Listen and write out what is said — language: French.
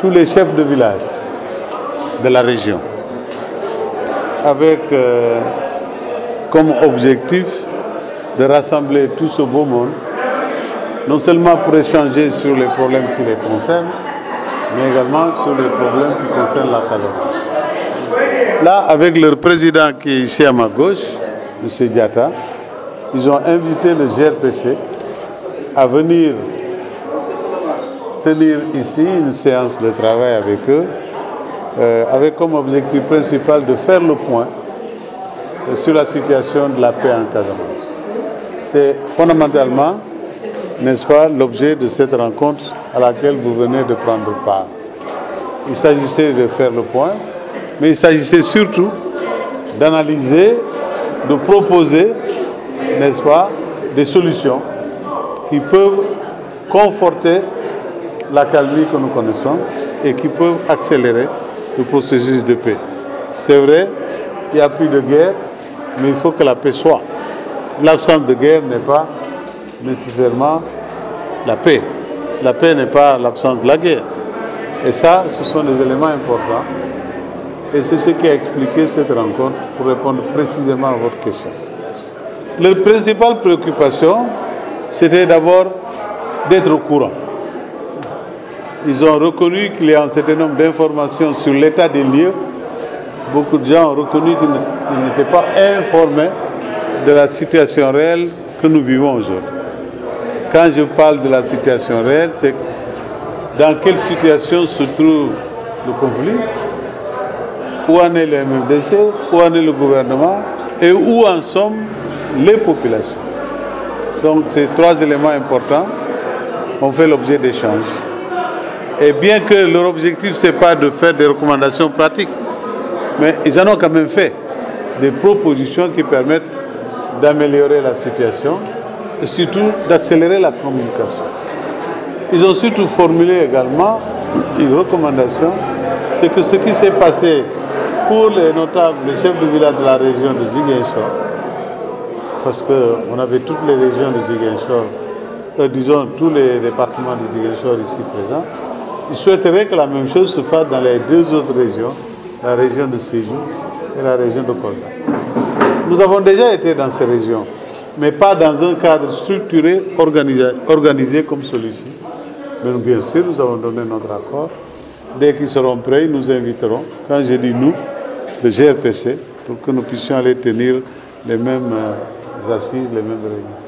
tous les chefs de village de la région, avec comme objectif de rassembler tout ce beau monde, non seulement pour échanger sur les problèmes qui les concernent, mais également sur les problèmes qui concernent la Casamance. Là, avec leur président qui est ici à ma gauche, M. Diatta, ils ont invité le GRPC à venir tenir ici une séance de travail avec eux, avec comme objectif principal de faire le point sur la situation de la paix en Casamance. C'est fondamentalement, n'est-ce pas, l'objet de cette rencontre à laquelle vous venez de prendre part. Il s'agissait de faire le point, mais il s'agissait surtout d'analyser, de proposer, n'est-ce pas, des solutions qui peuvent conforter la calmie que nous connaissons et qui peuvent accélérer le processus de paix. C'est vrai, il n'y a plus de guerre, mais il faut que la paix soit. L'absence de guerre n'est pas nécessairement la paix. La paix n'est pas l'absence de la guerre. Et ça, ce sont des éléments importants. Et c'est ce qui a expliqué cette rencontre pour répondre précisément à votre question. Leur principale préoccupation, c'était d'abord d'être au courant. Ils ont reconnu qu'il y a un certain nombre d'informations sur l'état des lieux. Beaucoup de gens ont reconnu qu'ils n'étaient pas informés de la situation réelle que nous vivons aujourd'hui. Quand je parle de la situation réelle, c'est dans quelle situation se trouve le conflit, où en est le MFDC, où en est le gouvernement et où en sont les populations. Donc ces trois éléments importants ont fait l'objet d'échanges. Et bien que leur objectif, ce n'est pas de faire des recommandations pratiques, mais ils en ont quand même fait des propositions qui permettent d'améliorer la situation et surtout d'accélérer la communication. Ils ont surtout formulé également une recommandation, c'est que ce qui s'est passé pour les notables, les chefs de village de la région de Ziguinchor, parce qu'on avait toutes les régions de Ziguinchor, disons tous les départements de Ziguinchor ici présents, ils souhaiteraient que la même chose se fasse dans les deux autres régions, la région de Sédhiou et la région de Kolda. Nous avons déjà été dans ces régions, mais pas dans un cadre structuré, organisé comme celui-ci. Mais bien sûr, nous avons donné notre accord. Dès qu'ils seront prêts, ils nous inviteront, quand je dis nous, le GRPC, pour que nous puissions aller tenir les mêmes assises, les mêmes réunions.